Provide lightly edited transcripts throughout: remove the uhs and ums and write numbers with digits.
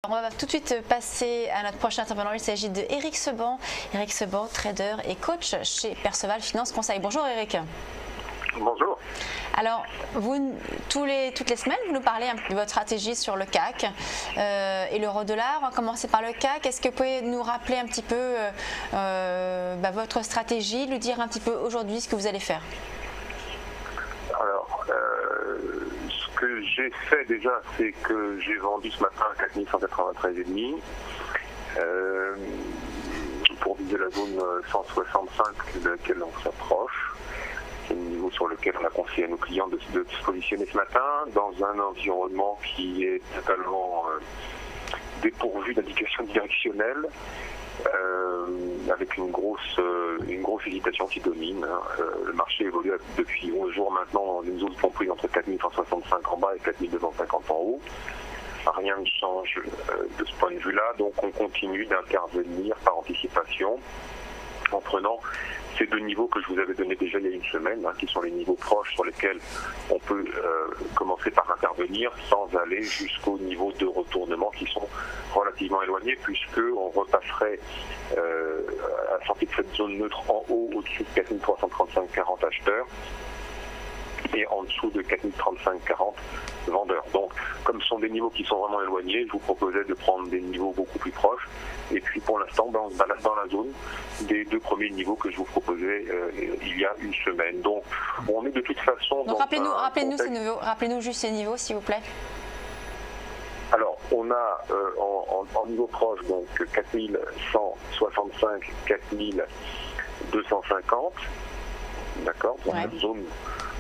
On va tout de suite passer à notre prochain intervenant. Il s'agit de Éric Seban. Éric Seban, trader et coach chez Perceval Finance Conseil. Bonjour Éric. Bonjour. Alors, vous, toutes les semaines, vous nous parlez de votre stratégie sur le CAC et l'euro-dollar. On va commencer par le CAC. Est-ce que vous pouvez nous rappeler un petit peu votre stratégie, nous dire un petit peu aujourd'hui ce que vous allez faire? Alors, ce que j'ai fait déjà, c'est que j'ai vendu ce matin à 4193,5 pour viser la zone 165 de laquelle on s'approche. C'est le niveau sur lequel on a conseillé à nos clients de se positionner ce matin dans un environnement qui est totalement dépourvu d'indications directionnelles, avec une grosse hésitation qui domine. Le marché évolue depuis 11 jours maintenant dans une zone comprise entre 4165 en bas et 4250 en haut. Rien ne change de ce point de vue-là, donc on continue d'intervenir par anticipation en prenant ces deux niveaux que je vous avais donnés déjà il y a une semaine, qui sont les niveaux proches sur lesquels on peut commencer par intervenir sans aller jusqu'aux niveaux de retournement qui sont relativement éloignés, puisqu'on repasserait à la sortie de cette zone neutre en haut au-dessus de 4335,40 acheteurs et en dessous de 4035,40 vendeurs. Donc, comme ce sont des niveaux qui sont vraiment éloignés, je vous proposais de prendre des niveaux beaucoup plus proches. Et puis pour l'instant, on se balade dans la zone des deux premiers niveaux que je vous proposais il y a une semaine. Donc, on est de toute façon... Donc, rappelez-nous juste ces niveaux, s'il vous plaît. Alors, on a en niveau proche, donc 4165, 4250, d'accord, dans cette zone.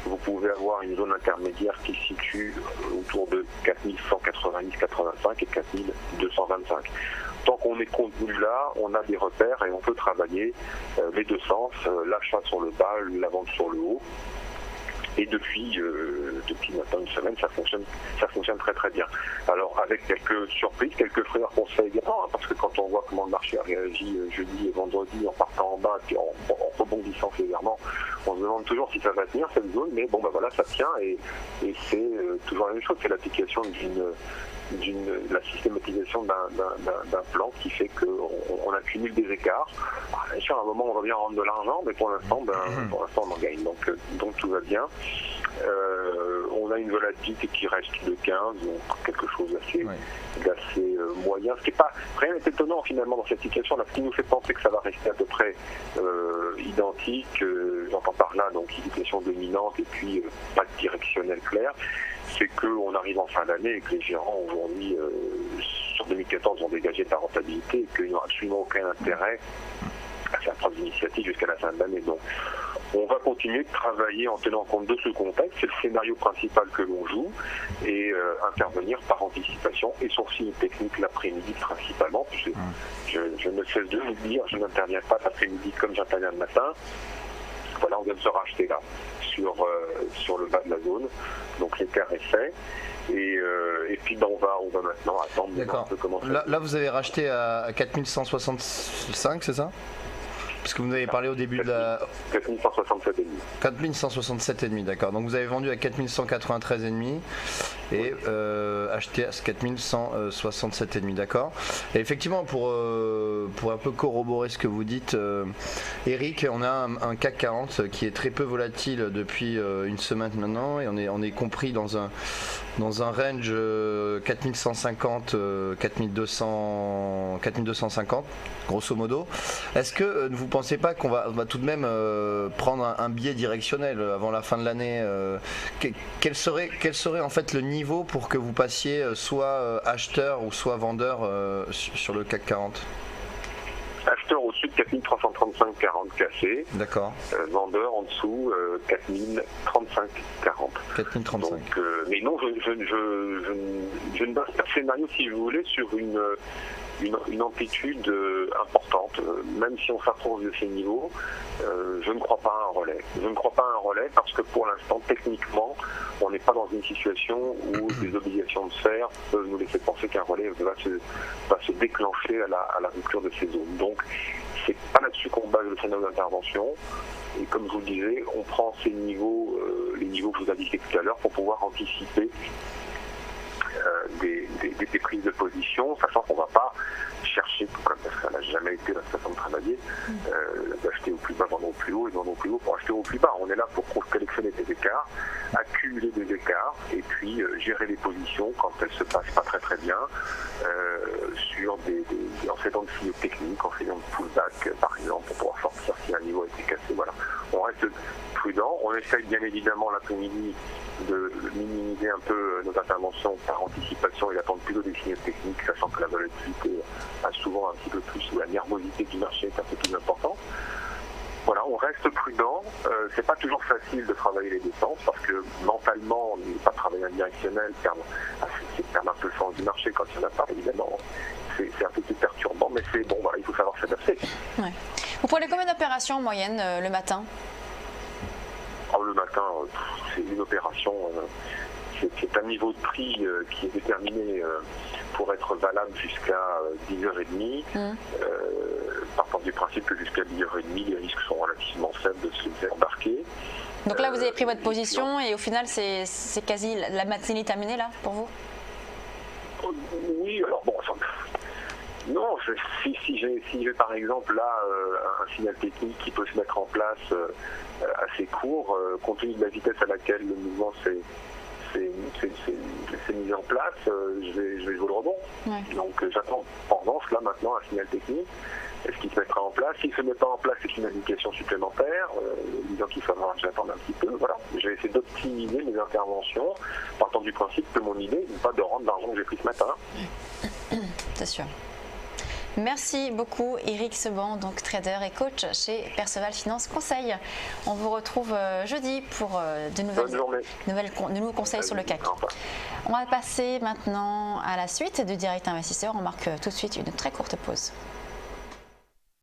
Vous pouvez avoir une zone intermédiaire qui se situe autour de 4190-85 et 4225. Tant qu'on est contenu là, on a des repères et on peut travailler les deux sens, l'achat sur le bas, la vente sur le haut. Et depuis maintenant une semaine, ça fonctionne très très bien. Alors avec quelques surprises, quelques frayeurs qu'on se fait également, parce que quand on voit comment le marché a réagi jeudi et vendredi en partant en bas, puis en rebondissant sévèrement, on se demande toujours si ça va tenir cette zone, mais bon voilà, ça tient et c'est toujours la même chose, c'est l'application de la systématisation d'un plan qui fait qu'on accumule des écarts. Bien sûr, à un moment, on va bien rendre de l'argent, mais pour l'instant, on en gagne. Donc tout va bien. On a une volatilité qui reste de 15, donc quelque chose d'assez moyen. Ce qui n'est pas rien n'est étonnant finalement dans cette situation-là. Ce qui nous fait penser que ça va rester à peu près identique, j'entends par là donc une situation dominante et puis pas de directionnel clair, c'est qu'on arrive en fin d'année et que les gérants aujourd'hui sur 2014 ont dégagé de la rentabilité et qu'ils n'ont absolument aucun intérêt à faire preuve d'initiative jusqu'à la fin de l'année. Donc on va continuer de travailler en tenant compte de ce contexte, c'est le scénario principal que l'on joue, et intervenir par anticipation et sourcing technique l'après-midi principalement, puisque je ne cesse de vous dire, je n'interviens pas l'après-midi comme j'interviens le matin. Voilà, on vient de se racheter là, sur le bas de la zone, donc l'écart est fait. Et puis on va maintenant attendre de voir un peu comment ça. Là vous avez racheté à 4165, c'est ça? Parce que vous nous avez parlé au début de la... 4167,5. 4167,5, d'accord. Donc vous avez vendu à 4193,5 et acheté à 4167,5, d'accord. Et effectivement, pour un peu corroborer ce que vous dites, Éric, on a un CAC 40 qui est très peu volatile depuis une semaine maintenant, et on est compris dans un range 4150, 4250, grosso modo. Est-ce que vous ne pensez pas qu'on va tout de même prendre un biais directionnel avant la fin de l'année? Quel serait en fait le niveau pour que vous passiez soit acheteur ou soit vendeur sur le CAC 40? Acheteur au-dessus de 4335,40 cassé. D'accord. Vendeur en dessous 4035,40. 4035. Donc, mais non, je ne base pas de scénario, si vous voulez, sur une amplitude importante. Même si on s'approche de ces niveaux, je ne crois pas à un relais. Je ne crois pas à un relais parce que pour l'instant, techniquement, on n'est pas dans une situation où des obligations de fer peuvent nous laisser penser qu'un relais va se déclencher à la rupture de ces zones. Donc, c'est pas là-dessus qu'on base le scénario d'intervention. Et comme je vous le disais, on prend ces niveaux, les niveaux que je vous indiquais tout à l'heure, pour pouvoir anticiper des prises de position, sachant qu'on ne va pas chercher, parce que ça n'a jamais été la façon de travailler, d'acheter au plus bas, vendre au plus haut et vendre au plus haut pour acheter au plus bas. On est là pour collectionner des écarts, accumuler des écarts et puis gérer les positions quand elles se passent pas très très bien en faisant de signaux techniques, en faisant de pullback par exemple pour pouvoir sortir si un niveau a été cassé. Voilà. On reste prudent, on essaye bien évidemment l'après-midi de minimiser un peu nos interventions par anticipation et d'attendre plutôt des signaux techniques, sachant que la volatilité a souvent un petit peu plus, ou la nervosité du marché est un peu plus importante. Voilà, on reste prudent. C'est pas toujours facile de travailler les dépenses parce que mentalement, on n'est pas travailler un directionnel, c'est perdre un peu le sens du marché quand il n'y en a pas, évidemment. C'est un peu plus perturbant, mais c'est bon, voilà, il faut savoir s'adapter. Ouais. Vous prenez combien d'opérations en moyenne le matin? Le matin, c'est une opération, c'est un niveau de prix qui est déterminé pour être valable jusqu'à 10h30. Partant du principe que jusqu'à 10h30, les risques sont relativement faibles de se faire embarquer. Donc là, vous avez pris votre position et au final, c'est quasi la matinée terminée là pour vous? Oui, alors bon, non, si j'ai par exemple là un signal technique qui peut se mettre en place assez court, compte tenu de la vitesse à laquelle le mouvement s'est mis en place, je vais jouer le rebond. Ouais. Donc j'attends en revanche là maintenant un signal technique. Est-ce qu'il se mettra en place? S'il ne se met pas en place, c'est une indication supplémentaire, disant qu'il faudra que j'attende un petit peu. Voilà. J'ai essayé d'optimiser mes interventions, partant du principe que mon idée n'est pas de rendre l'argent que j'ai pris ce matin. C'est sûr. Merci beaucoup Eric Seban, donc trader et coach chez Perceval Finance Conseil. On vous retrouve jeudi pour de nouveaux conseils sur le CAC. On va passer maintenant à la suite de Direct Investisseur. On marque tout de suite une très courte pause.